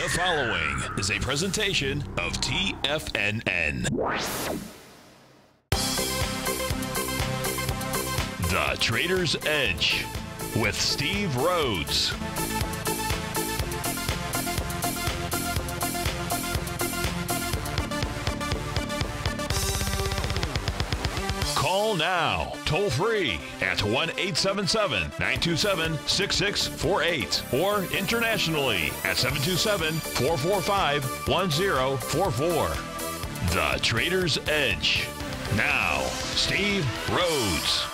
The following is a presentation of TFNN. The Trader's Edge with Steve Rhodes. Call now, toll free at 1-877-927-6648 or internationally at 727-445-1044. The Trader's Edge. Now, Steve Rhodes.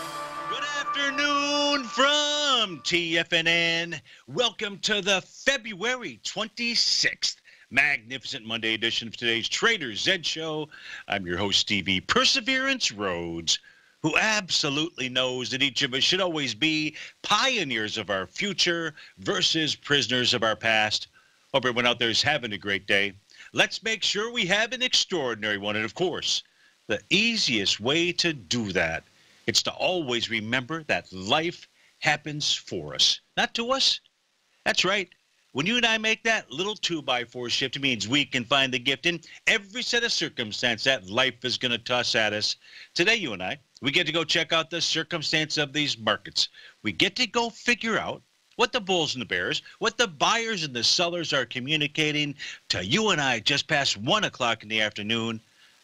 Good afternoon from TFNN. Welcome to the February 26th magnificent Monday edition of today's Trader's Edge Show. I'm your host, Stevie Perseverance Rhodes, who absolutely knows that each of us should always be pioneers of our future versus prisoners of our past. Hope everyone out there is having a great day. Let's make sure we have an extraordinary one. And of course, the easiest way to do that, it's to always remember that life happens for us, not to us. That's right. When you and I make that little 2x4 shift, it means we can find the gift in every set of circumstance that life is going to toss at us. Today, you and I, we get to go check out the circumstance of these markets. We get to go figure out what the bulls and the bears, what the buyers and the sellers are communicating to you and I just past 1 o'clock in the afternoon.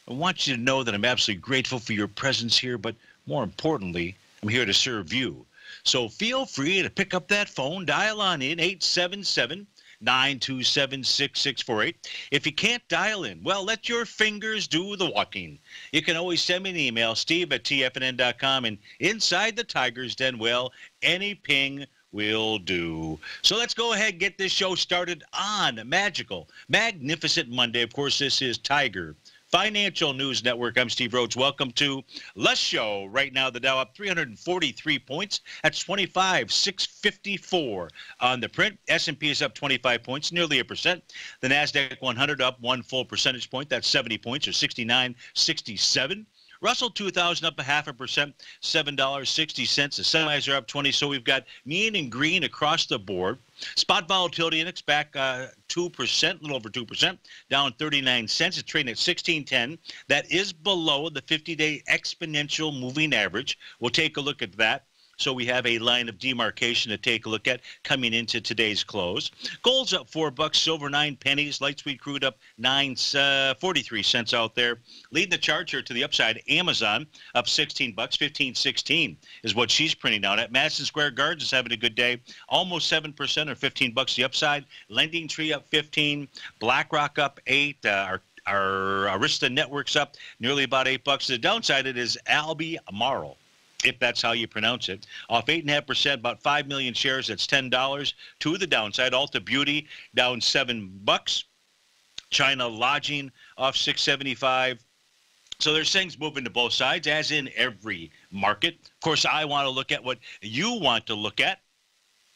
I want you to know that I'm absolutely grateful for your presence here, but more importantly, I'm here to serve you. So feel free to pick up that phone, dial on in, 877-927-6648. If you can't dial in, well, let your fingers do the walking. You can always send me an email, steve@tfnn.com, and inside the Tiger's Den, well, any ping will do. So let's go ahead and get this show started on magical, magnificent Monday. Of course, this is Tiger Financial News Network. I'm Steve Rhodes. Welcome to the show. Right now, the Dow up 343 points. That's 25,654 on the print. S&P is up 25 points, nearly 1%. The NASDAQ 100 up 1 full percentage point. That's 70 points, or 69.67. Russell 2000 up 0.5%, $7.60. The semis are up 20, so we've got mean and green across the board. Spot volatility index back 2%, a little over 2%, down 39 cents. It's trading at 1610. That is below the 50-day exponential moving average. We'll take a look at that. So we have a line of demarcation to take a look at coming into today's close. Gold's up $4, silver 9 pennies, light sweet crude up 43 cents out there. Leading the chart here to the upside, Amazon up $16, 15.16 is what she's printing out at. Madison Square Gardens is having a good day, almost 7% or $15 the upside. Lending Tree up 15, BlackRock up 8. Our Arista Networks up nearly about $8. The downside, it is Albemarle, if that's how you pronounce it, off 8.5%, about 5 million shares. That's $10 to the downside. Alta Beauty down $7. China Lodging off 675. So there's things moving to both sides, as in every market. Of course, I want to look at what you want to look at.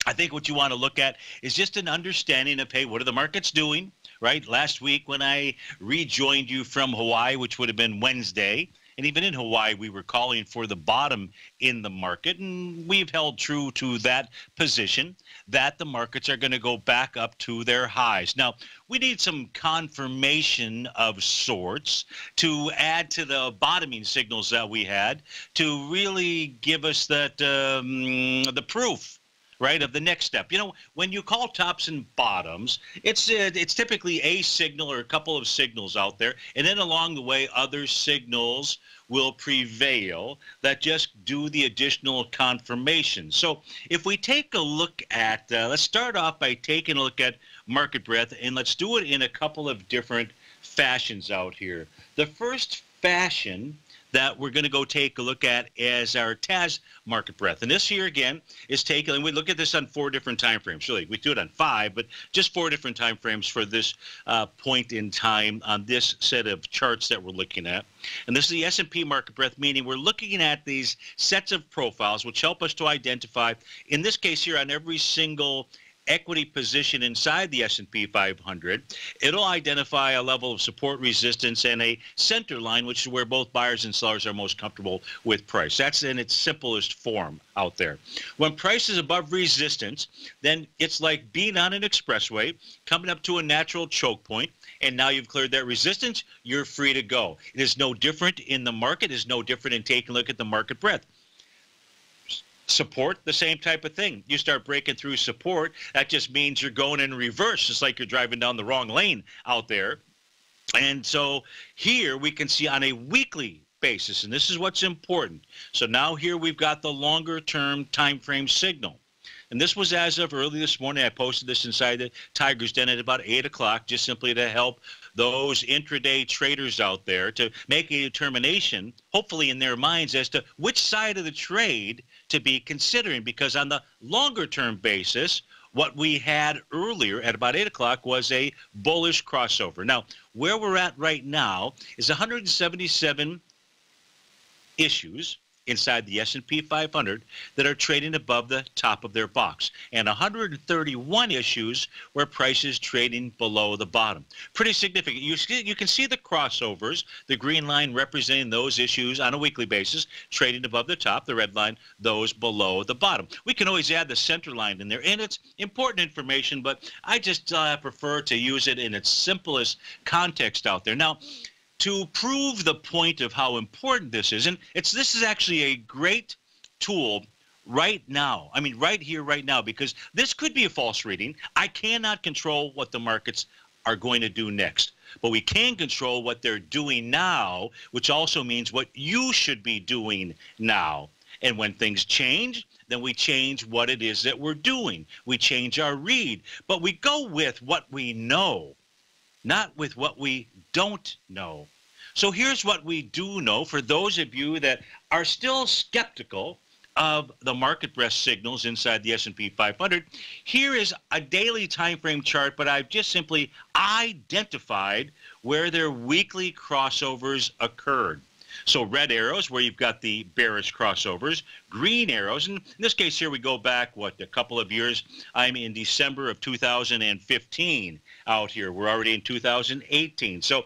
I think what you want to look at is just an understanding of, hey, what are the markets doing, right? Last week when I rejoined you from Hawaii, which would have been Wednesday, and even in Hawaii, we were calling for the bottom in the market, and we've held true to that position that the markets are going to go back up to their highs. Now, we need some confirmation of sorts to add to the bottoming signals that we had to really give us that the proof, right, of the next step. You know, when you call tops and bottoms, it's typically a signal or a couple of signals out there, and then along the way, other signals will prevail that just do the additional confirmation. So if we take a look at, let's start off by taking a look at market breadth, and let's do it in a couple of different fashions out here. The first fashion that we're going to go take a look at as our TAS market breadth. And this here, again, is taken, and we look at this on 4 different time frames. Really, we do it on 5, but just 4 different time frames for this point in time on this set of charts that we're looking at. And this is the S&P market breadth, meaning we're looking at these sets of profiles which help us to identify, in this case here, on every single equity position inside the S&P 500, it'll identify a level of support resistance and a center line, which is where both buyers and sellers are most comfortable with price. That's in its simplest form out there. When price is above resistance, then it's like being on an expressway, coming up to a natural choke point, and now you've cleared that resistance, you're free to go. It is no different in the market. It is no different in taking a look at the market breadth. Support, the same type of thing. You start breaking through support, that just means you're going in reverse. It's like you're driving down the wrong lane out there. And so here we can see on a weekly basis, and this is what's important. So now here we've got the longer term time frame signal. And this was as of early this morning. I posted this inside the Tiger's Den at about 8 o'clock, just simply to help those intraday traders out there to make a determination, hopefully in their minds, as to which side of the trade to be considering. Because on the longer term basis, what we had earlier at about 8 o'clock was a bullish crossover. Now, where we're at right now is 177 issues inside the S&P 500 that are trading above the top of their box, and 131 issues where price is trading below the bottom. Pretty significant. You can see the crossovers, the green line representing those issues on a weekly basis, trading above the top, the red line, those below the bottom. We can always add the center line in there, and it's important information, but I just prefer to use it in its simplest context out there. Now, to prove the point of how important this is, and this is actually a great tool right now. I mean, right here, right now, because this could be a false reading. I cannot control what the markets are going to do next, but we can control what they're doing now, which also means what you should be doing now. And when things change, then we change what it is that we're doing. We change our read, but we go with what we know, not with what we don't know. So here's what we do know for those of you that are still skeptical of the market breadth signals inside the S&P 500. Here is a daily time frame chart, but I've just simply identified where their weekly crossovers occurred. So red arrows where you've got the bearish crossovers, green arrows, and in this case here we go back, what, a couple of years. I'm in December of 2015 out here. We're already in 2018. So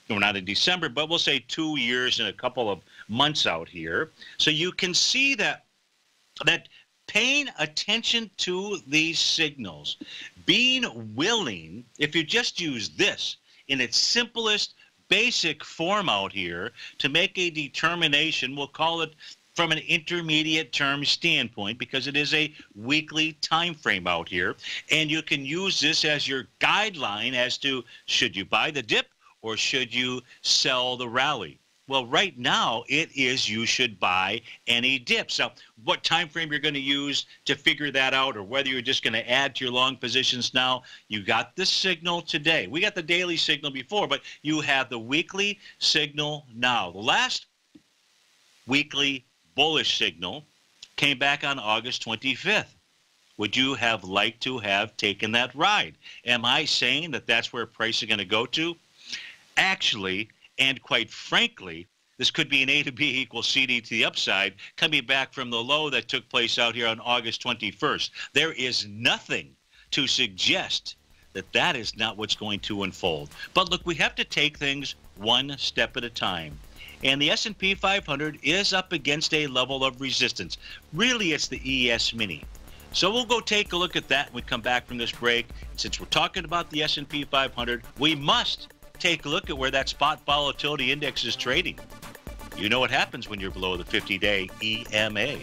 we're not in December, but we'll say 2 years and a couple of months out here. So you can see that paying attention to these signals, being willing, if you just use this in its simplest basic form out here, to make a determination, we'll call it from an intermediate term standpoint, because it is a weekly time frame out here, and you can use this as your guideline as to should you buy the dip or should you sell the rally. Well, right now it is you should buy any dips. Now, what time frame you're going to use to figure that out, or whether you're just going to add to your long positions now, you got the signal today. We got the daily signal before, but you have the weekly signal now. The last weekly bullish signal came back on August 25th. Would you have liked to have taken that ride? Am I saying that that's where price is going to go to? Actually, and quite frankly, this could be an A to B equals CD to the upside, coming back from the low that took place out here on August 21st. There is nothing to suggest that that is not what's going to unfold. But look, we have to take things one step at a time. And the S&P 500 is up against a level of resistance. Really, it's the ES Mini. So we'll go take a look at that when we come back from this break. Since we're talking about the S&P 500, we must take a look at where that spot volatility index is trading. You know what happens when you're below the 50-day EMA.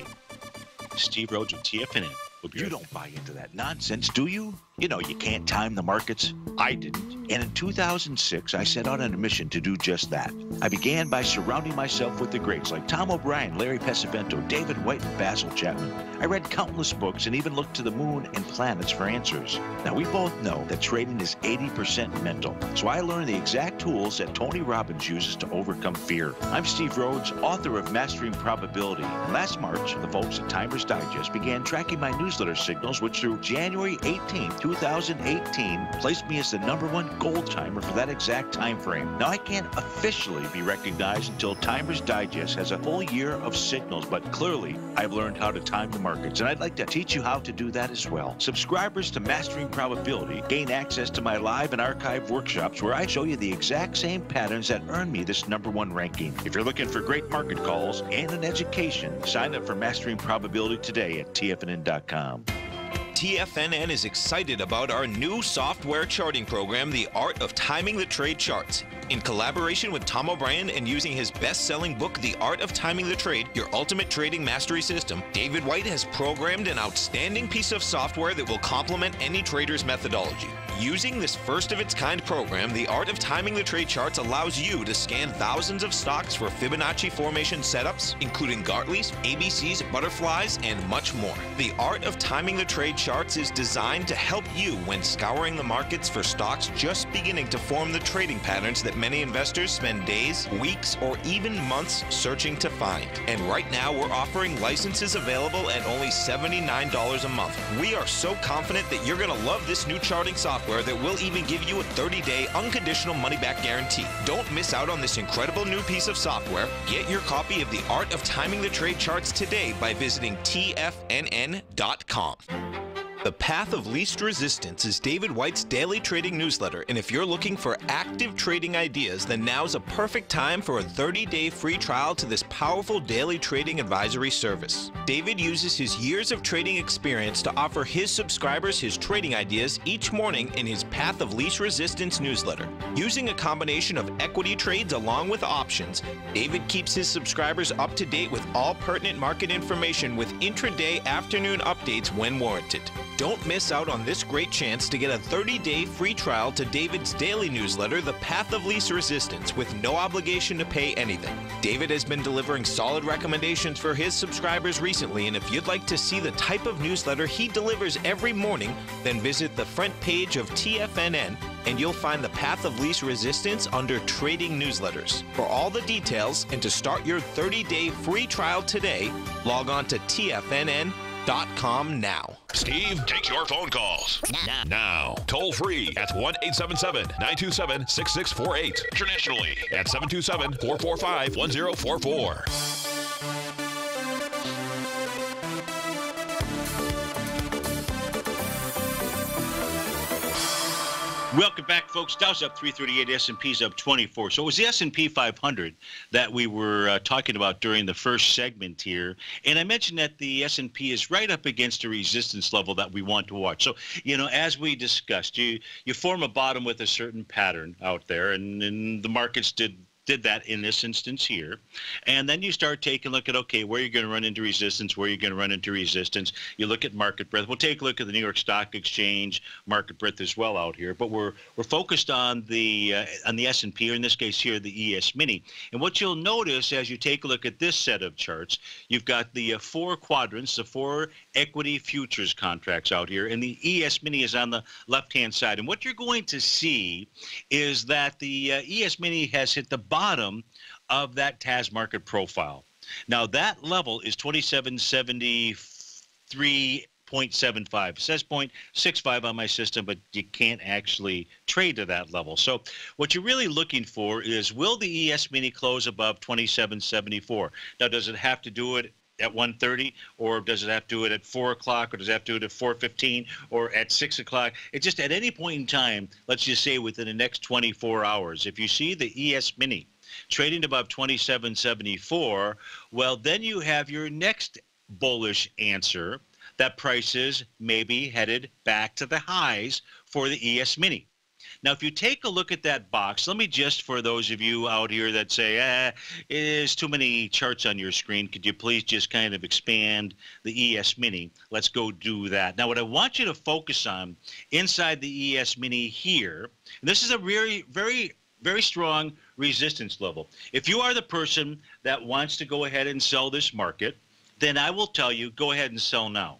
Steve Rhodes with TFNN. You don't buy into that nonsense, do you? You know you can't time the markets. I didn't. And in 2006, I set out on a mission to do just that. I began by surrounding myself with the greats like Tom O'Brien, Larry Pesavento, David White, and Basil Chapman. I read countless books and even looked to the moon and planets for answers. Now, we both know that trading is 80% mental. So I learned the exact tools that Tony Robbins uses to overcome fear. I'm Steve Rhodes, author of Mastering Probability. And last March, the folks at Timers Digest began tracking my newsletter signals, which through January 18th, 2018 placed me as the #1 gold timer for that exact time frame. Now, I can't officially be recognized until Timer's Digest has a full year of signals, but clearly I've learned how to time the markets, and I'd like to teach you how to do that as well. Subscribers to Mastering Probability gain access to my live and archive workshops where I show you the exact same patterns that earned me this #1 ranking. If you're looking for great market calls and an education, sign up for Mastering Probability today at TFNN.com. TFNN is excited about our new software charting program, The Art of Timing the Trade Charts. In collaboration with Tom O'Brien and using his best-selling book, The Art of Timing the Trade, Your Ultimate Trading Mastery System, David White has programmed an outstanding piece of software that will complement any trader's methodology. Using this first-of-its-kind program, The Art of Timing the Trade Charts allows you to scan thousands of stocks for Fibonacci formation setups, including Gartley's, ABC's, butterflies, and much more. The Art of Timing the Trade Charts is designed to help you when scouring the markets for stocks just beginning to form the trading patterns that many investors spend days, weeks, or even months searching to find. And right now, we're offering licenses available at only $79 a month. We are so confident that you're going to love this new charting software that will even give you a 30-day unconditional money-back guarantee. Don't miss out on this incredible new piece of software. Get your copy of The Art of Timing the Trade Charts today by visiting TFNN.com. The Path of Least Resistance is David White's daily trading newsletter, and if you're looking for active trading ideas, then now's a perfect time for a 30-day free trial to this powerful daily trading advisory service. David uses his years of trading experience to offer his subscribers his trading ideas each morning in his Path of Least Resistance newsletter. Using a combination of equity trades along with options, David keeps his subscribers up to date with all pertinent market information with intraday afternoon updates when warranted. Don't miss out on this great chance to get a 30-day free trial to David's daily newsletter, The Path of Least Resistance, with no obligation to pay anything. David has been delivering solid recommendations for his subscribers recently, and if you'd like to see the type of newsletter he delivers every morning, then visit the front page of TFNN and you'll find The Path of Least Resistance under Trading Newsletters. For all the details and to start your 30-day free trial today, log on to TFNN.com now. Steve takes your phone calls. Now. Toll free at 1-877-927-6648. Internationally at 727-445-1044. Welcome back, folks. Dow's up 338, S&P's up 24. So it was the S&P 500 that we were talking about during the first segment here. And I mentioned that the S&P is right up against a resistance level that we want to watch. So, as we discussed, you form a bottom with a certain pattern out there, and the markets did that in this instance here. And then you start taking a look at, okay, where you're going to run into resistance, where you're going to run into resistance. You look at market breadth. We'll take a look at the New York Stock Exchange market breadth as well out here. But we're focused on the S&P, or in this case here, the ES Mini. And what you'll notice as you take a look at this set of charts, you've got the four quadrants, the four equity futures contracts out here, and the ES Mini is on the left-hand side. And what you're going to see is that the ES Mini has hit the bottom of that TAS market profile. Now that level is 2773.75. It says 0.65 on my system, but you can't actually trade to that level. So what you're really looking for is, will the ES Mini close above 2774? Now, does it have to do it at 1:30, or does it have to do it at 4 o'clock, or does it have to do it at 4:15, or at 6 o'clock? It's just at any point in time, let's just say within the next 24 hours, if you see the ES Mini trading above 2774, well, then you have your next bullish answer that prices may be headed back to the highs for the ES Mini. Now, if you take a look at that box, let me just, for those of you out here that say, there's too many charts on your screen, could you please just kind of expand the ES Mini? Let's go do that. Now, what I want you to focus on inside the ES Mini here, and this is a very, very, very strong resistance level. If you are the person that wants to go ahead and sell this market, then I will tell you, go ahead and sell now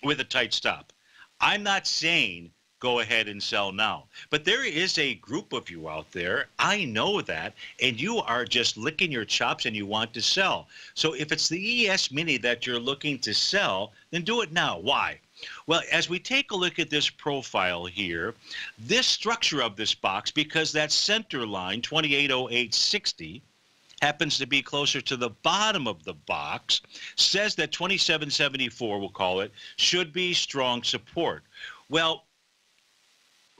with a tight stop. I'm not saying go ahead and sell now. But there is a group of you out there, I know that, and you are just licking your chops and you want to sell. So if it's the ES Mini that you're looking to sell, then do it now. Why? Well, as we take a look at this profile here, this structure of this box, because that center line, 2808.60, happens to be closer to the bottom of the box, says that 2774, we'll call it, should be strong support. Well,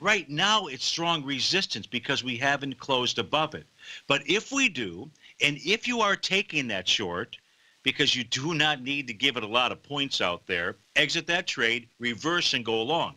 right now it's strong resistance because we haven't closed above it. But if we do, and if you are taking that short, because you do not need to give it a lot of points out there, exit that trade, reverse, and go along.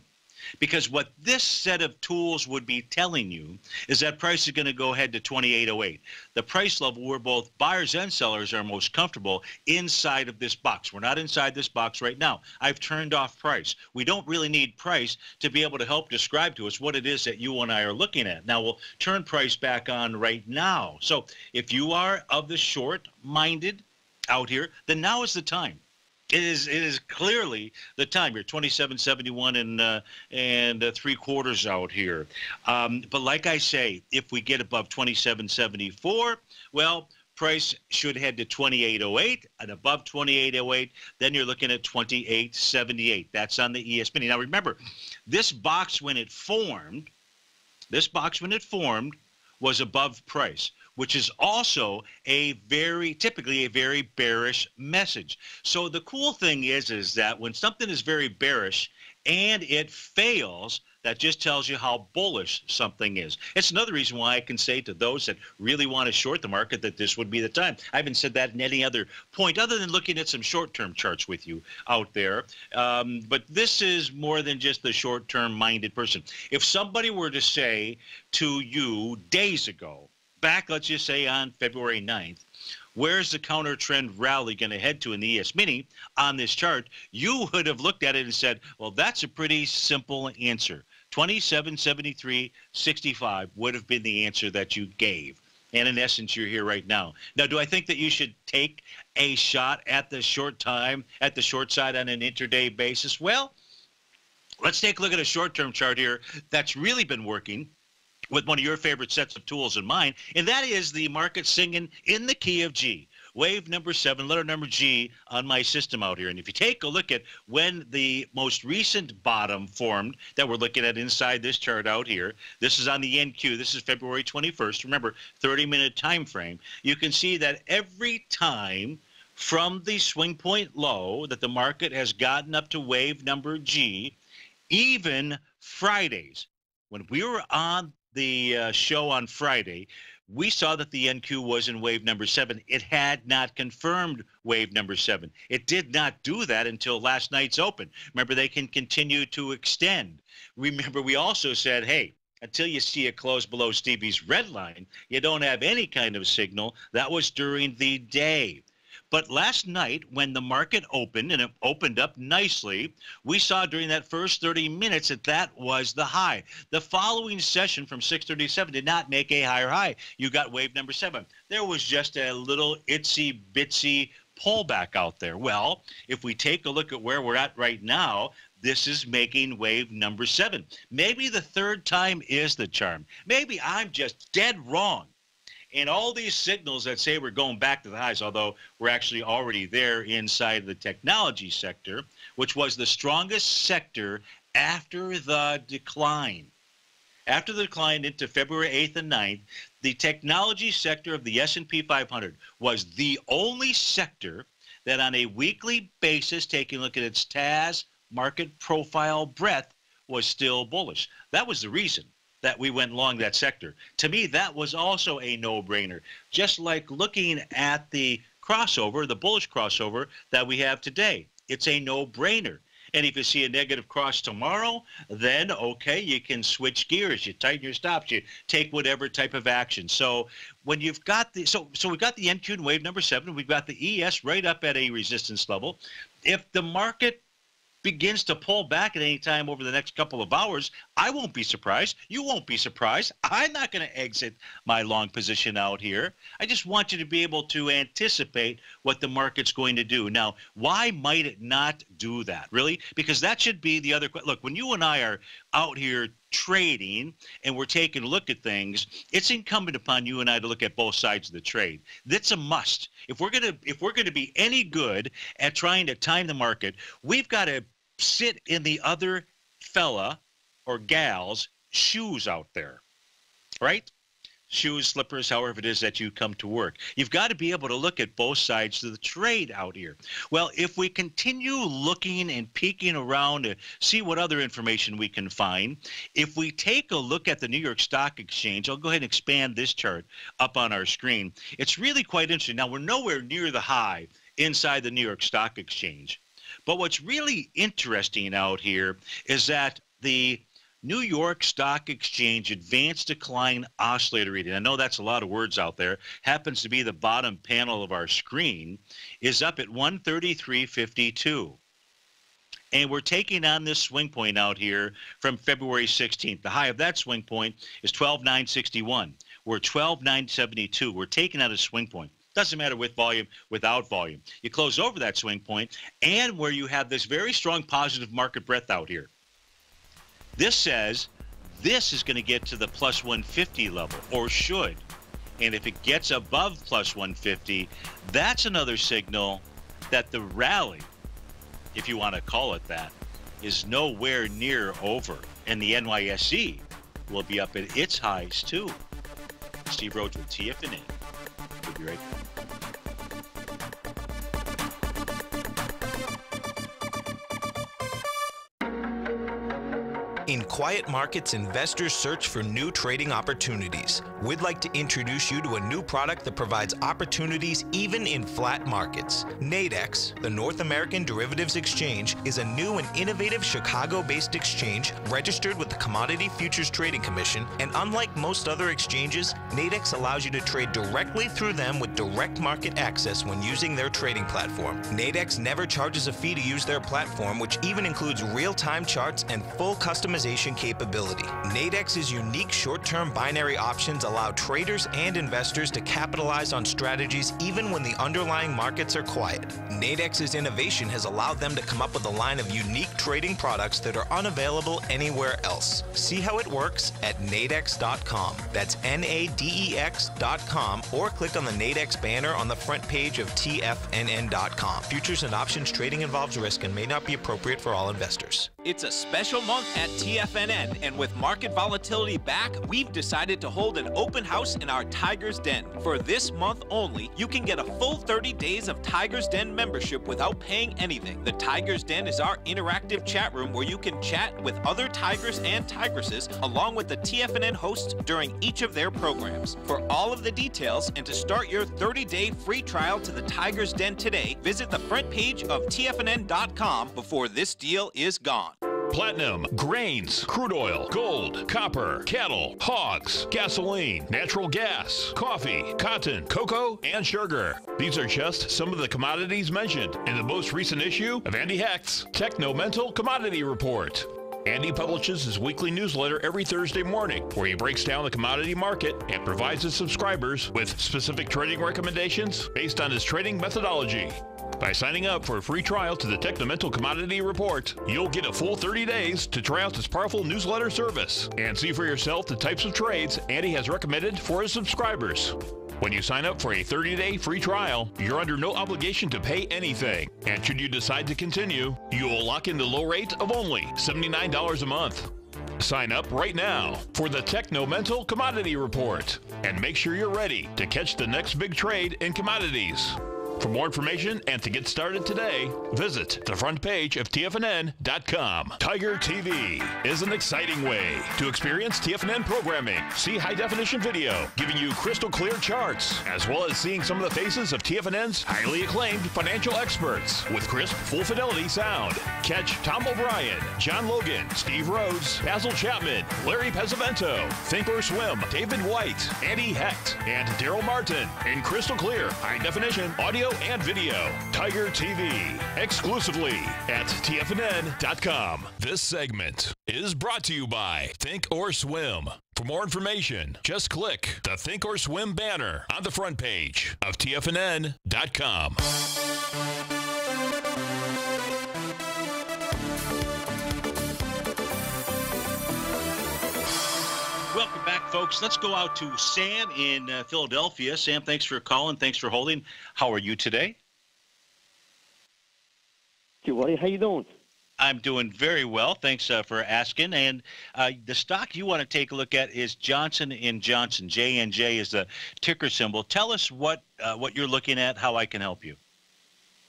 Because what this set of tools would be telling you is that price is going to go ahead to 2808. The price level where both buyers and sellers are most comfortable inside of this box. We're not inside this box right now. I've turned off price. We don't really need price to be able to help describe to us what it is that you and I are looking at. Now, we'll turn price back on right now. So if you are of the short-minded out here, then now is the time. It is clearly the time. You're 27.71 and 3/4 out here. But like I say, if we get above 27.74, well, price should head to 2808, and above 2808, then you're looking at 28.78. That's on the ES Mini. Now remember, this box when it formed was above price, which is also typically a very bearish message. So the cool thing is that when something is very bearish and it fails, that just tells you how bullish something is. It's another reason why I can say to those that really want to short the market that this would be the time. I haven't said that in any other point other than looking at some short-term charts with you out there. But this is more than just the short-term minded person. If somebody were to say to you days ago, back, let's just say on February 9th, where's the counter trend rally going to head to in the ES Mini on this chart, you would have looked at it and said, well, that's a pretty simple answer. 27.73.65 would have been the answer that you gave. And in essence, you're here right now. Now, do I think that you should take a shot at the short side on an intraday basis? Well, let's take a look at a short-term chart here that's really been working with one of your favorite sets of tools in mind, and that is the market singing in the key of G. Wave number 7, letter number G on my system out here. And if you take a look at when the most recent bottom formed that we're looking at inside this chart out here, this is on the NQ. This is February 21st. Remember, 30-minute time frame. You can see that every time from the swing point low that the market has gotten up to wave number G, even Fridays, when we were on the show on Friday, we saw that the NQ was in wave number 7. It had not confirmed wave number 7. It did not do that until last night's open. Remember, they can continue to extend. Remember, we also said, hey, until you see it close below Stevie's red line, you don't have any kind of signal. That was during the day. But last night, when the market opened, and it opened up nicely, we saw during that first 30 minutes that that was the high. The following session from 637 did not make a higher high. You got wave number 7. There was just a little itsy-bitsy pullback out there. Well, if we take a look at where we're at right now, this is making wave number 7. Maybe the third time is the charm. Maybe I'm just dead wrong. And all these signals that say we're going back to the highs, although we're actually already there inside the technology sector, which was the strongest sector after the decline. After the decline into February 8th and 9th, the technology sector of the S&P 500 was the only sector that on a weekly basis, taking a look at its TAS market profile breadth, was still bullish. That was the reason that we went long that sector. To me, that was also a no-brainer. Just like looking at the crossover, the bullish crossover that we have today. It's a no-brainer. And if you see a negative cross tomorrow, then, okay, you can switch gears. You tighten your stops. You take whatever type of action. So when you've got the, so we've got the NQ in wave number 7. We've got the ES right up at a resistance level. If the market begins to pull back at any time over the next couple of hours, I won't be surprised. You won't be surprised. I'm not going to exit my long position out here. I just want you to be able to anticipate what the market's going to do. Now, why might it not do that, really? Because that should be the other question. Look, when you and I are out here trading and we're taking a look at things, it's incumbent upon you and I to look at both sides of the trade. That's a must. If we're going to be any good at trying to time the market, we've got to sit in the other fella or gal's shoes out there, right? Shoes, slippers, however it is that you come to work. You've got to be able to look at both sides of the trade out here. Well, if we continue looking and peeking around to see what other information we can find, if we take a look at the New York Stock Exchange, I'll go ahead and expand this chart up on our screen. It's really quite interesting. Now, we're nowhere near the high inside the New York Stock Exchange. But what's really interesting out here is that the New York Stock Exchange Advanced Decline Oscillator reading, I know that's a lot of words out there, happens to be the bottom panel of our screen, is up at 133.52. And we're taking on this swing point out here from February 16th. The high of that swing point is 12,961. We're 12,972. We're taking out a swing point. Doesn't matter with volume, without volume. You close over that swing point, and where you have this very strong positive market breadth out here. This says this is going to get to the plus 150 level, or should. And if it gets above plus 150, that's another signal that the rally, if you want to call it that, is nowhere near over. And the NYSE will be up at its highs, too. Steve Rhodes with TFNN. We'll be right back. In quiet markets, investors search for new trading opportunities. We'd like to introduce you to a new product that provides opportunities even in flat markets. Nadex, the North American Derivatives Exchange, is a new and innovative Chicago-based exchange registered with the Commodity Futures Trading Commission, and unlike most other exchanges, Nadex allows you to trade directly through them with direct market access when using their trading platform. Nadex never charges a fee to use their platform, which even includes real-time charts and full customization capability. Nadex's unique short-term binary options allow traders and investors to capitalize on strategies even when the underlying markets are quiet. Nadex's innovation has allowed them to come up with a line of unique trading products that are unavailable anywhere else. See how it works at nadex.com. That's NADEX.com, or click on the Nadex banner on the front page of TFNN.com. Futures and options trading involves risk and may not be appropriate for all investors. It's a special month at TFNN, and with market volatility back, we've decided to hold an open house in our Tiger's Den. For this month only, you can get a full 30 days of Tiger's Den membership without paying anything. The Tiger's Den is our interactive chat room where you can chat with other tigers and tigresses along with the TFNN hosts during each of their programs. For all of the details and to start your 30-day free trial to the Tiger's Den today, visit the front page of TFNN.com before this deal is gone. Platinum, grains, crude oil, gold, copper, cattle, hogs, gasoline, natural gas, coffee, cotton, cocoa, and sugar. These are just some of the commodities mentioned in the most recent issue of Andy Hecht's Techno-Mental Commodity Report. Andy publishes his weekly newsletter every Thursday morning, where he breaks down the commodity market and provides his subscribers with specific trading recommendations based on his trading methodology. By signing up for a free trial to the Techno-Mental Commodity Report, you'll get a full 30 days to try out this powerful newsletter service and see for yourself the types of trades Andy has recommended for his subscribers. When you sign up for a 30-day free trial, you're under no obligation to pay anything. And should you decide to continue, you will lock in the low rate of only $79 a month. Sign up right now for the Techno-Mental Commodity Report and make sure you're ready to catch the next big trade in commodities. For more information and to get started today, visit the front page of TFNN.com. Tiger TV is an exciting way to experience TFNN programming. See high-definition video giving you crystal clear charts, as well as seeing some of the faces of TFNN's highly acclaimed financial experts with crisp, full-fidelity sound. Catch Tom O'Brien, John Logan, Steve Rhodes, Basil Chapman, Larry Pesavento, Think or Swim, David White, Andy Hecht, and Daryl Martin in crystal clear, high-definition audio and video. Tiger TV, exclusively at TFNN.com. This segment is brought to you by Think or Swim. For more information, just click the Think or Swim banner on the front page of TFNN.com. Welcome back, folks. Let's go out to Sam in Philadelphia. Sam, thanks for calling. Thanks for holding. How are you today? How you doing? I'm doing very well. Thanks for asking. And the stock you want to take a look at is Johnson & Johnson. J&J is the ticker symbol. Tell us what you're looking at, how I can help you.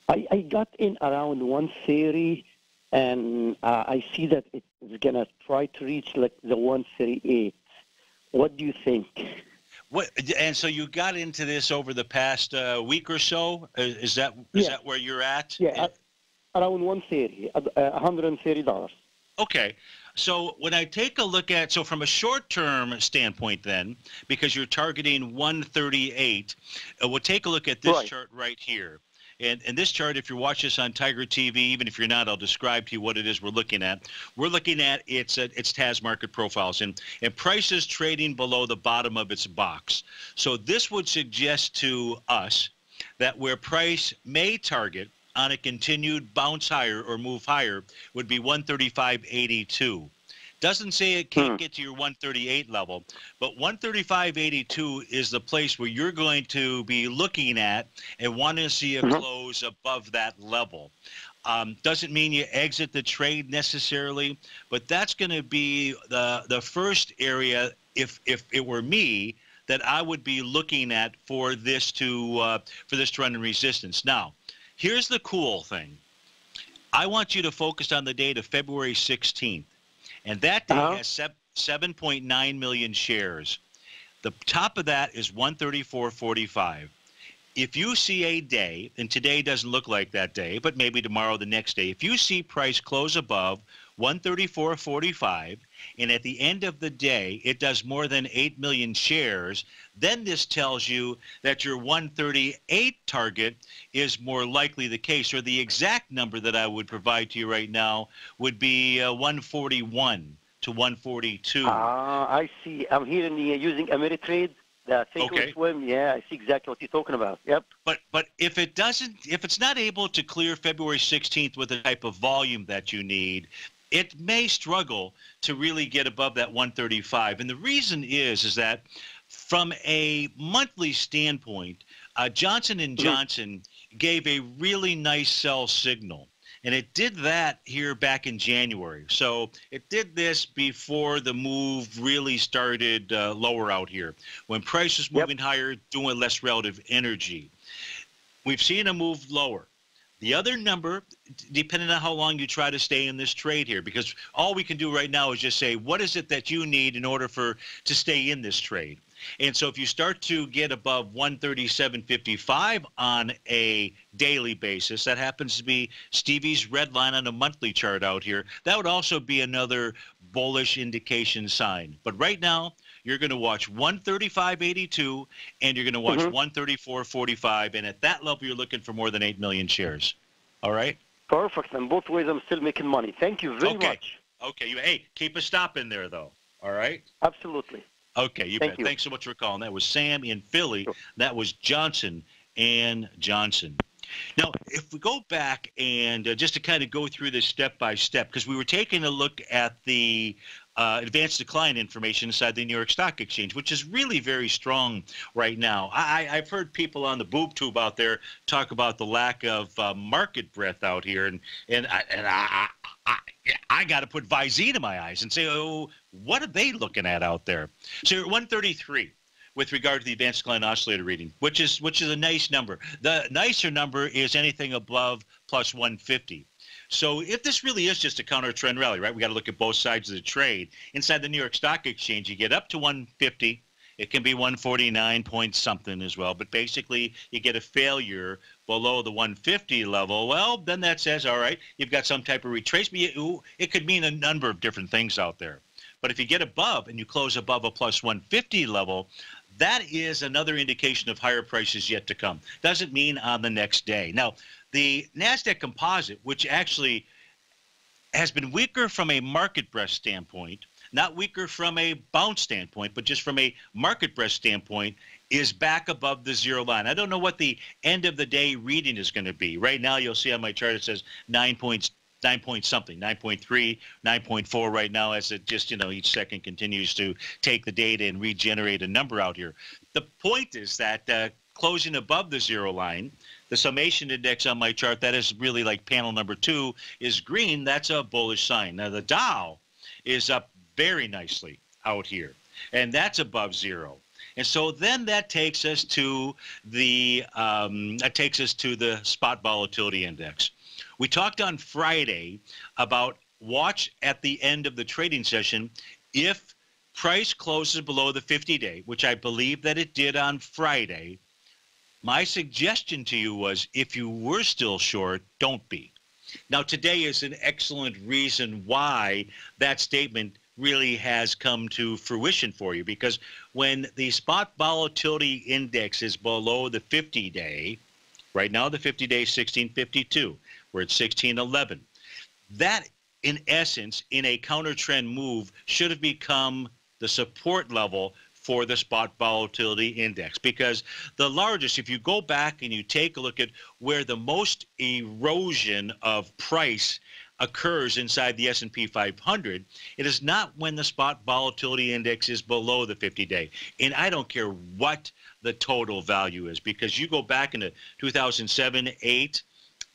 I got in around 130, and I see that it's going to try to reach like the 138. What do you think? And so you got into this over the past week or so? Is that where you're at? Yeah, around 130, $130. Okay. So when I take a look at, so from a short-term standpoint then, because you're targeting 138, we'll take a look at this chart right here. And this chart, if you're watching this on TigerTV, even if you're not, I'll describe to you what it is we're looking at. We're looking at its TAS market profiles and prices trading below the bottom of its box. So this would suggest to us that where price may target on a continued bounce higher or move higher would be 135.82. Doesn't say it can't get to your 138 level, but 135.82 is the place where you're going to be looking at and want to see a close above that level. Doesn't mean you exit the trade necessarily, but that's going to be the first area, if it were me, that I would be looking at for this to run in resistance. Now, here's the cool thing. I want you to focus on the date of February 16th. And that day has 7.9 million shares. The top of that is 134.45. If you see a day, and today doesn't look like that day, but maybe tomorrow, the next day, if you see price close above 134.45, and at the end of the day it does more than 8 million shares, then this tells you that your 138 target is more likely the case, or the exact number that I would provide to you right now would be 141 to 142. I see. I'm here using Ameritrade. The swim. Yeah, I see exactly what you're talking about. Yep. But if it's not able to clear February 16th with the type of volume that you need, it may struggle to really get above that 135. And the reason is that from a monthly standpoint, Johnson & Johnson gave a really nice sell signal. And it did that here back in January. So it did this before the move really started lower out here. When price was moving higher, doing less relative energy. We've seen a move lower. The other number, depending on how long you try to stay in this trade here, because all we can do right now is just say, what is it that you need in order to stay in this trade? And so if you start to get above 137.55 on a daily basis, that happens to be Stevie's red line on a monthly chart out here, that would also be another bullish indication sign. But right now, you're going to watch 135.82 and you're going to watch 134.45. And at that level, you're looking for more than 8 million shares. All right? Perfect. And both ways, I'm still making money. Thank you very much. Okay. Hey, keep a stop in there, though. All right? Absolutely. Okay, you bet. Thanks so much for calling. That was Sam in Philly. Sure. That was Johnson & Johnson. Now, if we go back and just to kind of go through this step by step, because we were taking a look at the advanced decline information inside the New York Stock Exchange, which is really very strong right now. I've heard people on the boob tube out there talk about the lack of market breadth out here, and I got to put Visine in my eyes and say, oh, what are they looking at out there? So you're at 133 with regard to the advanced decline oscillator reading, which is a nice number. The nicer number is anything above plus 150. So if this really is just a counter trend rally, right, we got to look at both sides of the trade. Inside the New York Stock Exchange, you get up to 150. It can be 149 point something as well. But basically, you get a failure below the 150 level. Well, then that says, all right, you've got some type of retracement. It could mean a number of different things out there. But if you get above and you close above a plus 150 level, that is another indication of higher prices yet to come. Doesn't mean on the next day. Now, the NASDAQ composite, which actually has been weaker from a market breadth standpoint, not weaker from a bounce standpoint, but just from a market breadth standpoint, is back above the zero line. I don't know what the end of the day reading is going to be. Right now, you'll see on my chart it says 9 point something, 9.3, 9.4 right now, as it just, each second continues to take the data and regenerate a number out here. The point is that closing above the zero line The summation index on my chart, that is really like panel number 2, is green. That's a bullish sign. Now, the Dow is up very nicely out here, and that's above zero. And so then that takes us to the spot volatility index. We talked on Friday about watch at the end of the trading session if price closes below the 50-day, which I believe that it did on Friday. My suggestion to you was if you were still short, don't be. Now, today is an excellent reason why that statement really has come to fruition for you, because when the spot volatility index is below the 50-day, right now the 50-day is 1652, we're at 1611. That, in essence, in a counter trend move, should have become the support level for the spot volatility index, because the largest, if you go back and you take a look at where the most erosion of price occurs inside the S&P 500, it is not when the spot volatility index is below the 50-day. And I don't care what the total value is, because you go back into 2007, 8,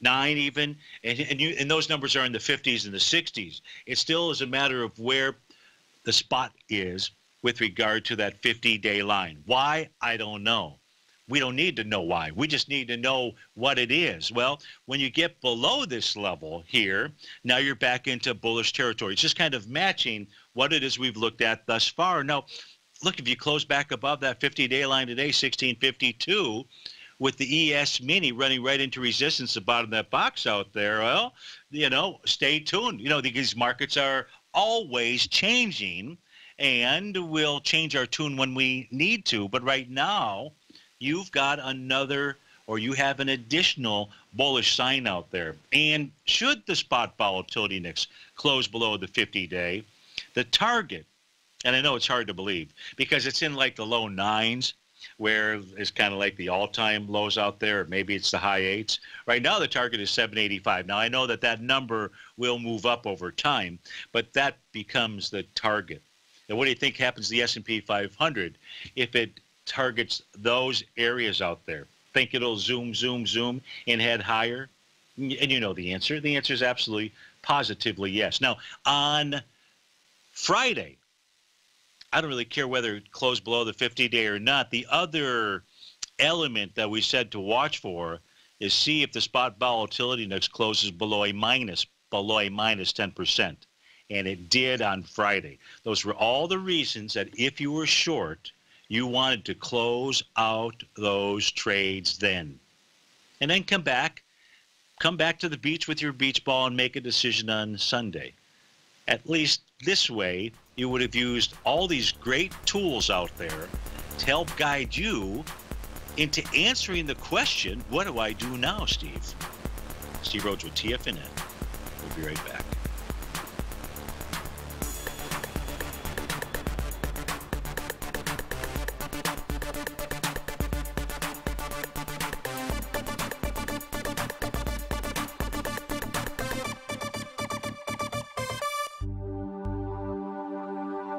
9 even, and those numbers are in the 50s and the 60s. It still is a matter of where the spot is with regard to that 50-day line. Why? I don't know. We don't need to know why. We just need to know what it is. Well, when you get below this level here, now you're back into bullish territory. It's just kind of matching what it is we've looked at thus far. Now, look, if you close back above that 50-day line today, 1652, with the ES Mini running right into resistance, the bottom of that box out there, well, you know, stay tuned. You know, these markets are always changing, and we'll change our tune when we need to. But right now, you've got another, or you have an additional bullish sign out there. And should the spot volatility index close below the 50-day, the target, and I know it's hard to believe because it's in like the low 9s, where it's kind of like the all-time lows out there, or maybe it's the high 8s. Right now, the target is 785. Now, I know that that number will move up over time, but that becomes the target. And what do you think happens to the S&P 500 if it targets those areas out there? Think it'll zoom, zoom, zoom, and head higher? And you know the answer. The answer is absolutely, positively yes. Now, on Friday, I don't really care whether it closed below the 50-day or not. The other element that we said to watch for is see if the spot volatility index closes below a minus 10%. And it did on Friday. Those were all the reasons that if you were short, you wanted to close out those trades then. And then come back to the beach with your beach ball and make a decision on Sunday. At least this way, you would have used all these great tools out there to help guide you into answering the question, what do I do now, Steve? Steve Rhodes with TFNN. We'll be right back.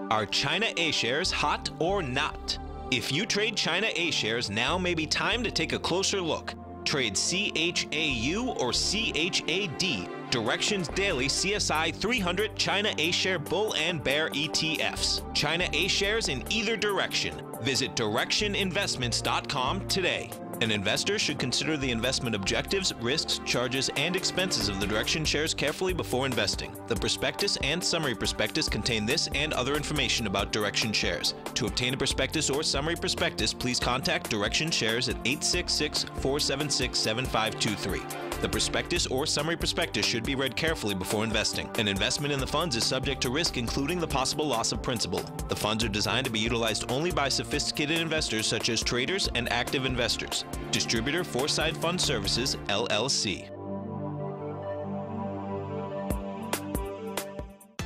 Are China A-shares hot or not? If you trade China A-shares, now may be time to take a closer look. Trade CHAU or CHAD, Directions Daily CSI 300 China A-share Bull and Bear ETFs. China A-shares in either direction. Visit directioninvestments.com today. An investor should consider the investment objectives, risks, charges, and expenses of the Direction shares carefully before investing. The prospectus and summary prospectus contain this and other information about Direction shares. To obtain a prospectus or summary prospectus, please contact Direction shares at 866-476-7523. The prospectus or summary prospectus should be read carefully before investing. An investment in the funds is subject to risk, including the possible loss of principal. The funds are designed to be utilized only by sophisticated investors such as traders and active investors. Distributor Foreside Fund Services, LLC.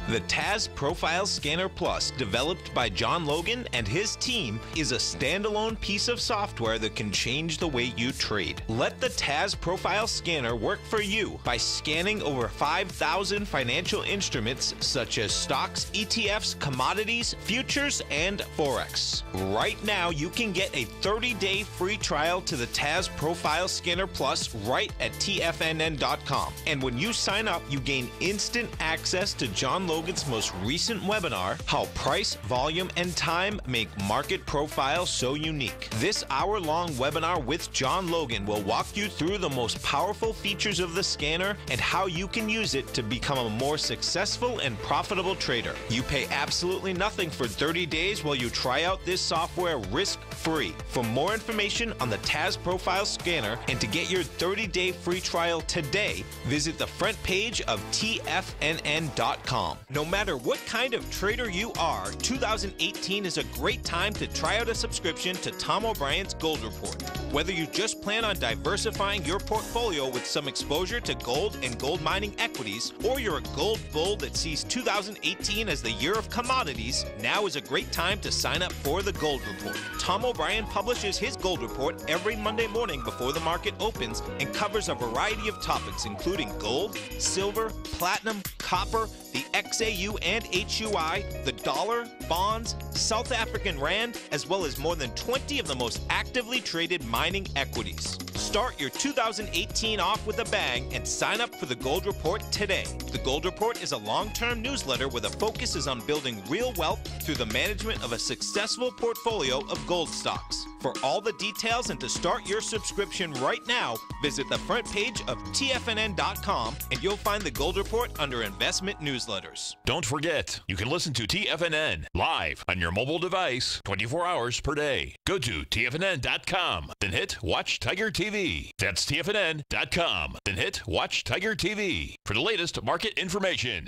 The TAS Profile Scanner Plus, developed by John Logan and his team, is a standalone piece of software that can change the way you trade. Let the TAS Profile Scanner work for you by scanning over 5,000 financial instruments such as stocks, ETFs, commodities, futures, and Forex. Right now, you can get a 30-day free trial to the TAS Profile Scanner Plus right at TFNN.com. And when you sign up, you gain instant access to John Logan's most recent webinar, How Price, Volume, and Time Make Market Profiles So Unique. This hour-long webinar with John Logan will walk you through the most powerful features of the scanner and how you can use it to become a more successful and profitable trader. You pay absolutely nothing for 30 days while you try out this software risk-free. For more information on the TAS Profile Scanner and to get your 30-day free trial today, visit the front page of TFNN.com. No matter what kind of trader you are, 2018 is a great time to try out a subscription to Tom O'Brien's Gold Report. Whether you just plan on diversifying your portfolio with some exposure to gold and gold mining equities, or you're a gold bull that sees 2018 as the year of commodities, now is a great time to sign up for the Gold Report. Tom O'Brien publishes his Gold Report every Monday morning before the market opens and covers a variety of topics including gold, silver, platinum, copper, the XAU and HUI, the dollar, bonds, South African rand, as well as more than 20 of the most actively traded mining equities. Start your 2018 off with a bang and sign up for the Gold Report today. The Gold Report is a long-term newsletter where the focus is on building real wealth through the management of a successful portfolio of gold stocks. For all the details and to start your subscription right now, visit the front page of TFNN.com and you'll find the Gold Report under Investment Newsletters. Don't forget, you can listen to TFNN live on your mobile device 24 hours per day. Go to TFNN.com, then hit Watch Tiger TV. That's TFNN.com, then hit Watch Tiger TV for the latest market information.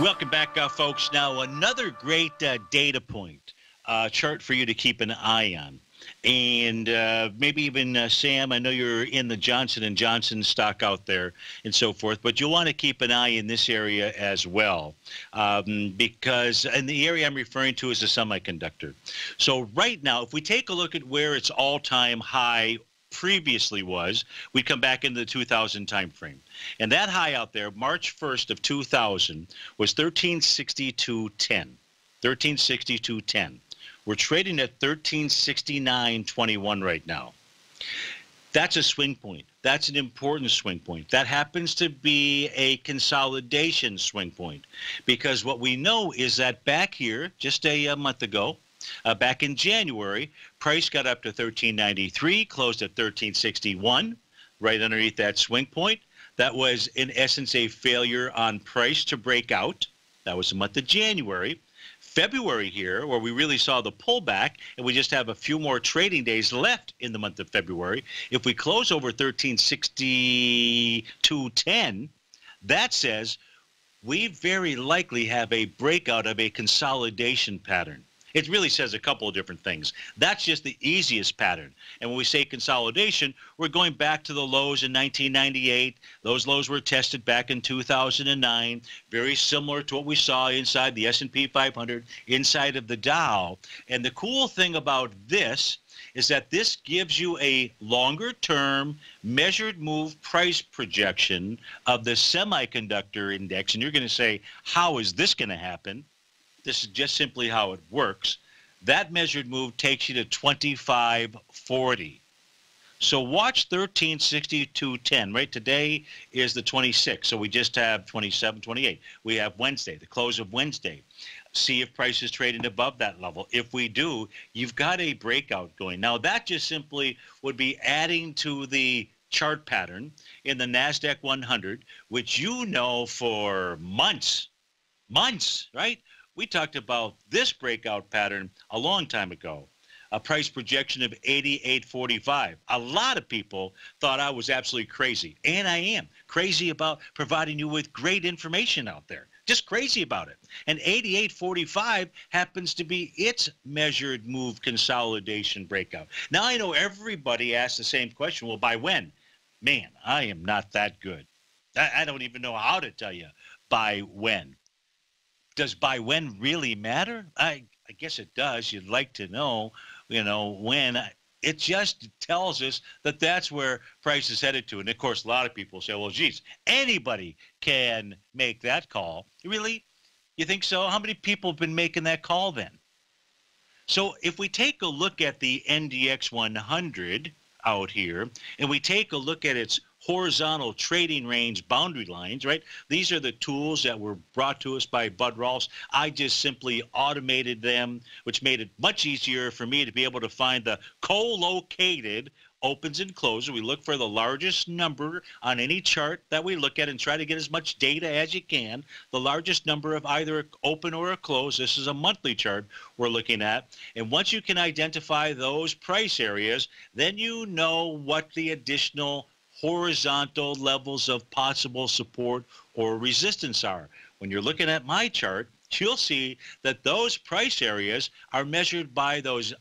Welcome back, folks. Now, another great data point, chart for you to keep an eye on. And maybe even, Sam, I know you're in the Johnson & Johnson stock out there and so forth, but you'll want to keep an eye in this area as well because and the area I'm referring to is the semiconductor. So right now, if we take a look at where its all-time high previously was, we'd come back into the 2000 time frame. And that high out there, March 1st of 2000, was 1362.10. 1362.10. We're trading at 1369.21 right now. That's a swing point. That's an important swing point. That happens to be a consolidation swing point because what we know is that back here, just a month ago, back in January, price got up to 13.93, closed at 13.61, right underneath that swing point. That was, in essence, a failure on price to break out. That was the month of January. February here, where we really saw the pullback, and we just have a few more trading days left in the month of February. If we close over 1362.10, that says we very likely have a breakout of a consolidation pattern. It really says a couple of different things. That's just the easiest pattern. And when we say consolidation, we're going back to the lows in 1998. Those lows were tested back in 2009, very similar to what we saw inside the S&P 500, inside of the Dow. And the cool thing about this is that this gives you a longer-term measured move price projection of the semiconductor index. And you're going to say, how is this going to happen? This is just simply how it works. That measured move takes you to 2540. So watch 1362.10. Right, today is the 26th, so we just have 27, 28. We have Wednesday, the close of Wednesday. See if price is trading above that level. If we do, you've got a breakout going. Now, that just simply would be adding to the chart pattern in the NASDAQ 100, which you know for months, right? We talked about this breakout pattern a long time ago, a price projection of 88.45. A lot of people thought I was absolutely crazy, and I am crazy about providing you with great information out there. Just crazy about it. And 88.45 happens to be its measured move consolidation breakout. Now I know everybody asks the same question. Well, by when? Man, I am not that good. I don't even know how to tell you by when. Does by when really matter? I guess it does. You'd like to know, when. It just tells us that that's where price is headed to. And, of course, a lot of people say, well, geez, anybody can make that call. Really? You think so? How many people have been making that call then? So if we take a look at the NDX 100 out here, and we take a look at its horizontal trading range boundary lines, right? These are the tools that were brought to us by Bud Rolfs. I just simply automated them, which made it much easier for me to be able to find the co-located opens and closes. We look for the largest number on any chart that we look at and try to get as much data as you can. The largest number of either an open or a close. This is a monthly chart we're looking at. And once you can identify those price areas, then you know what the additional horizontal levels of possible support or resistance are. When you're looking at my chart, you'll see that those price areas are measured by those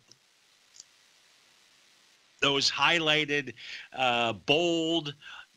highlighted, bold,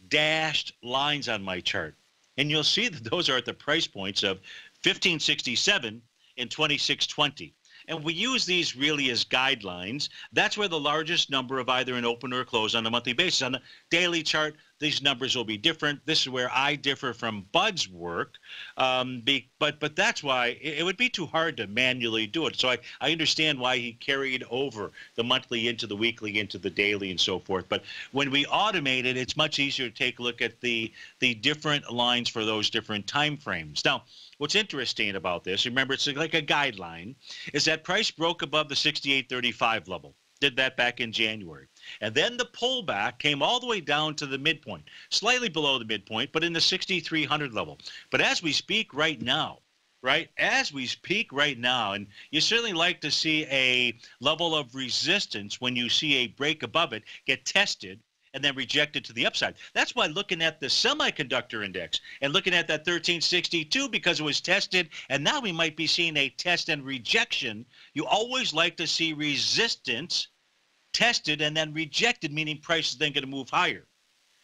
dashed lines on my chart. And you'll see that those are at the price points of 1567 and 2620. And we use these really as guidelines. That's where the largest number of either an open or a close on a monthly basis. On a daily chart, these numbers will be different. This is where I differ from Bud's work. But that's why it would be too hard to manually do it. So I understand why he carried over the monthly into the weekly, into the daily, and so forth. But when we automate it, it's much easier to take a look at the different lines for those different time frames. Now, what's interesting about this, remember, it's like a guideline, is that price broke above the 68.35 level. Did that back in January. And then the pullback came all the way down to the midpoint, slightly below the midpoint, but in the 6,300 level. But as we speak right now, and you certainly like to see a level of resistance when you see a break above it get tested and then rejected to the upside. That's why looking at the semiconductor index and looking at that 1362 because it was tested, and now we might be seeing a test and rejection. You always like to see resistance tested and then rejected, meaning price is then going to move higher.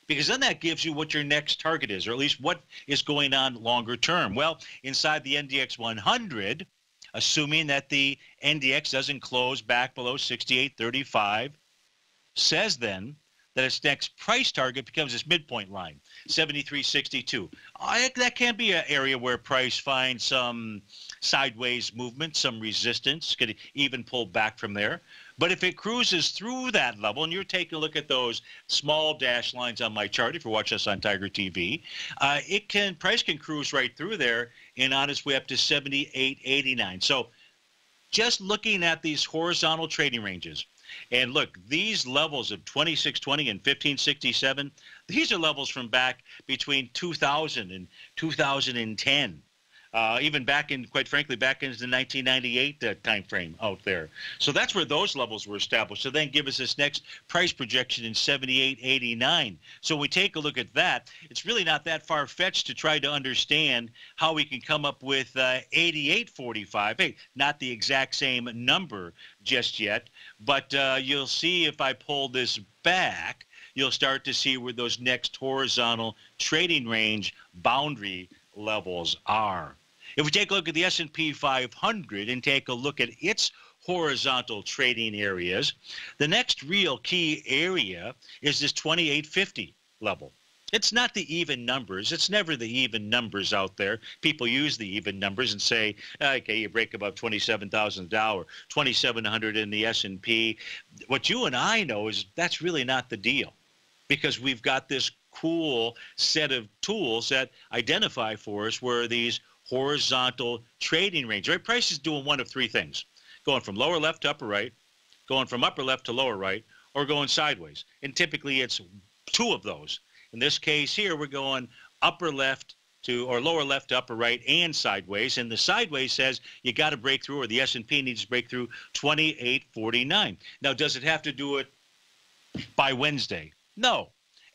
Because then that gives you what your next target is, or at least what is going on longer term. Well, inside the NDX 100, assuming that the NDX doesn't close back below 68.35, says then that its next price target becomes this midpoint line, 73.62. That can be an area where price finds some sideways movement, some resistance, could even pull back from there. But if it cruises through that level, and you're taking a look at those small dash lines on my chart, if you watch us on TigerTV, price can cruise right through there and on its way up to 78.89. So just looking at these horizontal trading ranges, and look, these levels of 2620 and 1567, these are levels from back between 2000 and 2010. Even back in, quite frankly, back into the 1998 time frame out there. So that's where those levels were established. So then give us this next price projection in 78.89. So we take a look at that. It's really not that far-fetched to try to understand how we can come up with 88.45. Hey, not the exact same number just yet, but you'll see if I pull this back, you'll start to see where those next horizontal trading range boundary levels are. If we take a look at the S&P 500 and take a look at its horizontal trading areas, the next real key area is this 2850 level. It's not the even numbers. It's never the even numbers out there. People use the even numbers and say, okay, you break above $27,000, 2,700 in the S&P. What you and I know is that's really not the deal, because we've got this cool set of tools that identify for us where these horizontal trading range, right? Price is doing one of three things: going from lower left to upper right, going from upper left to lower right, or going sideways. And typically it's two of those. In this case here, we're going upper left to, or lower left to upper right and sideways. And the sideways says you got to break through, or the S&P needs to break through 2849. Now, does it have to do it by Wednesday? No.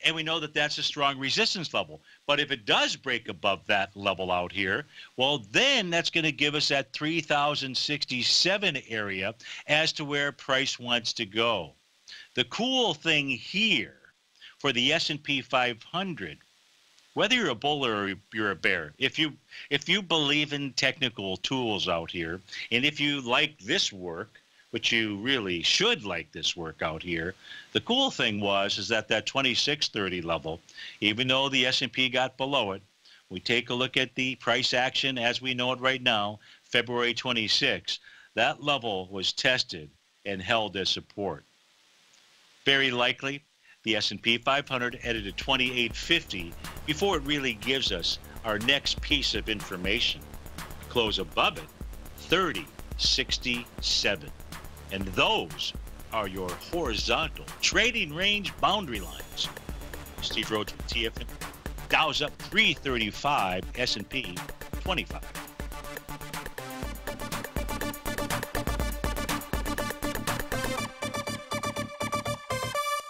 And we know that that's a strong resistance level. But if it does break above that level out here, well, then that's going to give us that 3,067 area as to where price wants to go. The cool thing here for the S&P 500, whether you're a bull or you're a bear, if you believe in technical tools out here, and if you like this work, which you really should like this work out here, the cool thing is that 2630 level, even though the S&P got below it, we take a look at the price action as we know it right now, February 26, that level was tested and held as support. Very likely, the S&P 500 headed to 2850 before it really gives us our next piece of information. Close above it, 3067. And those are your horizontal trading range boundary lines. Steve Rhodes with TFNN. Dow's up 335, S&P 25.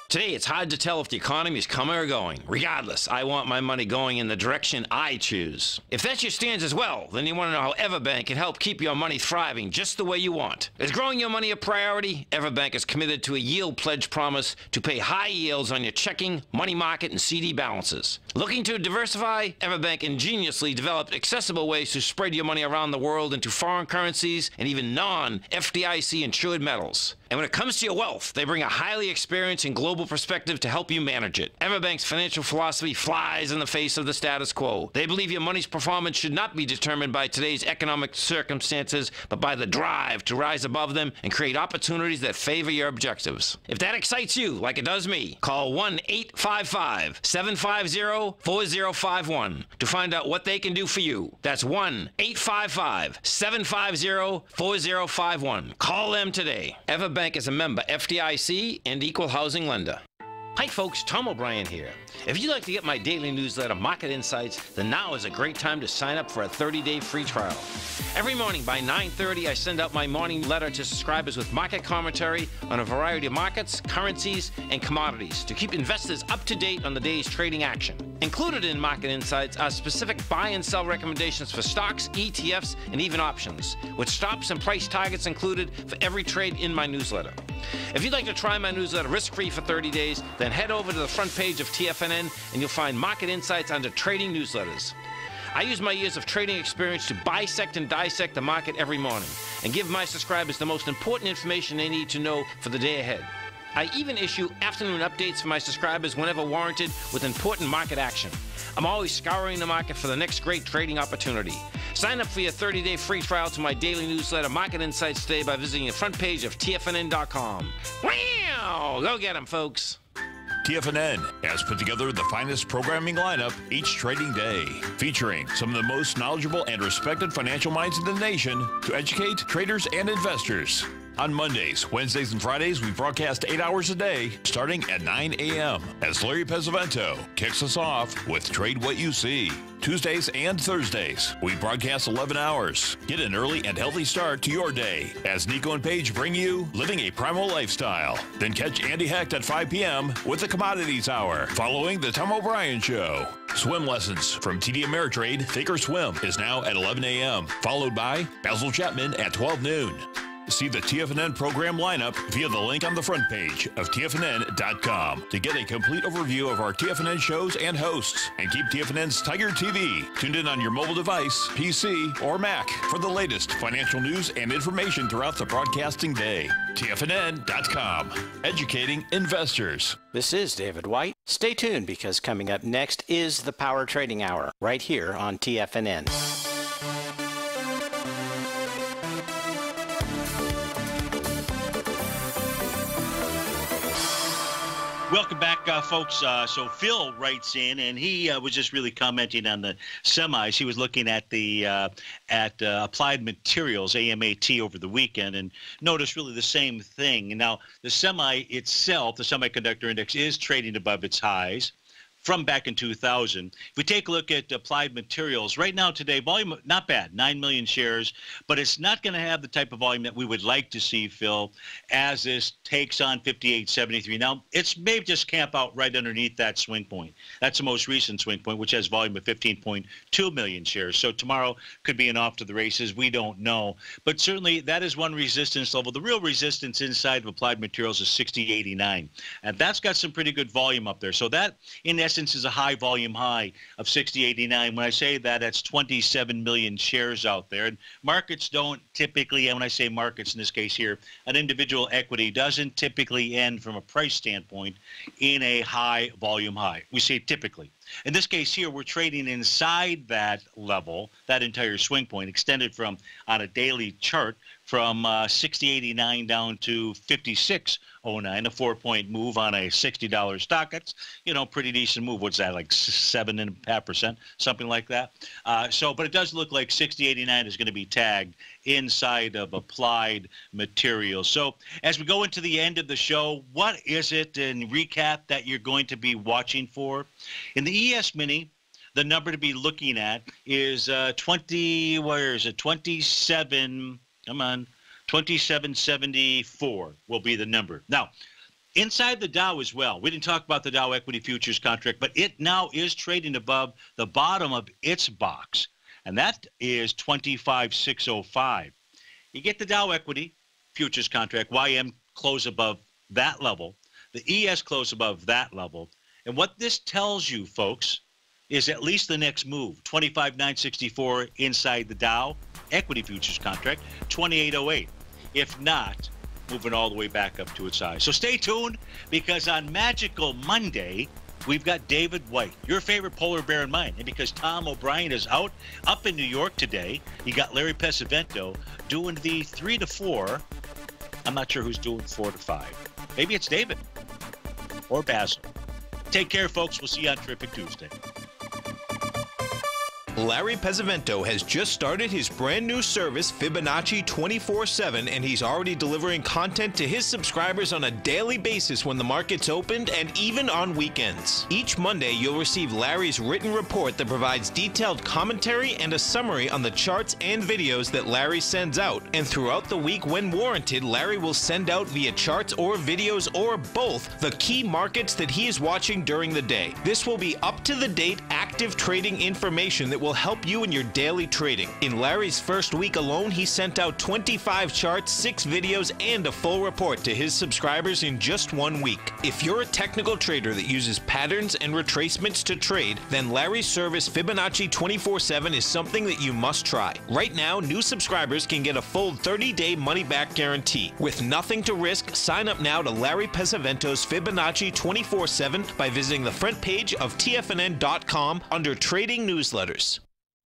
Today, it's hard to tell if the economy is coming or going. Regardless, I want my money going in the direction I choose. If that's your stance as well, then you want to know how Everbank can help keep your money thriving just the way you want. Is growing your money a priority? Everbank is committed to a yield pledge promise to pay high yields on your checking, money market, and CD balances. Looking to diversify? Everbank ingeniously developed accessible ways to spread your money around the world into foreign currencies and even non-FDIC insured metals. And when it comes to your wealth, they bring a highly experienced and global perspective to help you manage it. Everbank's financial philosophy flies in the face of the status quo. They believe your money's performance should not be determined by today's economic circumstances, but by the drive to rise above them and create opportunities that favor your objectives. If that excites you, like it does me, call 1-855-750-4051 to find out what they can do for you. That's 1-855-750-4051. Call them today. Everbank is a member FDIC and equal housing lender. Hi folks, Tom O'Brien here. If you'd like to get my daily newsletter, Market Insights, then now is a great time to sign up for a 30-day free trial. Every morning by 9:30, I send out my morning letter to subscribers with market commentary on a variety of markets, currencies, and commodities to keep investors up to date on the day's trading action. Included in Market Insights are specific buy and sell recommendations for stocks, ETFs, and even options, with stops and price targets included for every trade in my newsletter. If you'd like to try my newsletter risk-free for 30 days, then head over to the front page of TFNN and you'll find Market Insights under Trading Newsletters. I use my years of trading experience to bisect and dissect the market every morning and give my subscribers the most important information they need to know for the day ahead. I even issue afternoon updates for my subscribers whenever warranted with important market action. I'm always scouring the market for the next great trading opportunity. Sign up for your 30-day free trial to my daily newsletter, Market Insights, today by visiting the front page of TFNN.com. Wow! Go get 'em, folks. TFNN has put together the finest programming lineup each trading day, featuring some of the most knowledgeable and respected financial minds in the nation to educate traders and investors. On Mondays, Wednesdays, and Fridays, we broadcast 8 hours a day, starting at 9 a.m. as Larry Pesavento kicks us off with Trade What You See. Tuesdays and Thursdays, we broadcast 11 hours. Get an early and healthy start to your day as Nico and Paige bring you Living a Primal Lifestyle. Then catch Andy Hecht at 5 p.m. with the Commodities Hour, following the Tom O'Brien Show. Swim lessons from TD Ameritrade Thinkorswim is now at 11 a.m., followed by Basil Chapman at 12 noon. See the TFNN program lineup via the link on the front page of TFNN.com to get a complete overview of our TFNN shows and hosts. And keep TFNN's Tiger TV tuned in on your mobile device, PC, or Mac for the latest financial news and information throughout the broadcasting day. TFNN.com, educating investors. This is David White. Stay tuned because coming up next is the Power Trading Hour right here on TFNN. Welcome back, folks. So Phil writes in, and he was just really commenting on the semis. He was looking at the Applied Materials, AMAT, over the weekend, and noticed really the same thing. Now, the semi itself, the semiconductor index, is trading above its highs. from back in 2000. If we take a look at Applied Materials, right now today, volume not bad, 9 million shares, but it's not going to have the type of volume that we would like to see, Phil, as this takes on 58.73. Now, it's maybe just camp out right underneath that swing point. That's the most recent swing point, which has volume of 15.2 million shares. So tomorrow could be an off to the races. We don't know. But certainly that is one resistance level. The real resistance inside of Applied Materials is 60.89. And that's got some pretty good volume up there. So that, in essence, is a high volume high of 60.89. When I say that, that's 27 million shares out there. And markets don't typically, and when I say markets in this case here, an individual equity doesn't typically end from a price standpoint in a high volume high. We say typically. In this case here, we're trading inside that level, that entire swing point, extended from, on a daily chart, from 60.89 down to 56.09, a 4-point move on a $60 stock. That's, you know, pretty decent move. What's that, like 7.5%, something like that? But it does look like 60.89 is going to be tagged inside of Applied Materials. So as we go into the end of the show, what is it, in recap, that you're going to be watching for? In the ES Mini, the number to be looking at is 2774 will be the number. Now, inside the Dow as well, we didn't talk about the Dow Equity Futures contract, but it now is trading above the bottom of its box, and that is 25,605. You get the Dow Equity Futures contract, YM close above that level, the ES close above that level, and what this tells you, folks, is at least the next move, 25,964 inside the Dow Equity Futures contract, 2808. If not, moving all the way back up to its high. So stay tuned, because on Magical Monday, we've got David White, your favorite polar bear in mind. And because Tom O'Brien is up in New York today, you got Larry Pesavento doing the 3 to 4. I'm not sure who's doing 4 to 5. Maybe it's David or Basil. Take care, folks. We'll see you on Terrific Tuesday. Larry Pesavento has just started his brand new service, Fibonacci 24/7, and he's already delivering content to his subscribers on a daily basis when the market's opened and even on weekends. Each Monday, you'll receive Larry's written report that provides detailed commentary and a summary on the charts and videos that Larry sends out. And throughout the week, when warranted, Larry will send out via charts or videos or both the key markets that he is watching during the day. This will be up-to-the-date, active trading information that will help you in your daily trading. In Larry's first week alone, he sent out 25 charts, 6 videos, and a full report to his subscribers in just 1 week. If you're a technical trader that uses patterns and retracements to trade, then Larry's service Fibonacci 24/7 is something that you must try. Right now, new subscribers can get a full 30-day money-back guarantee. With nothing to risk, sign up now to Larry Pesavento's Fibonacci 24/7 by visiting the front page of TFNN.com under Trading Newsletters.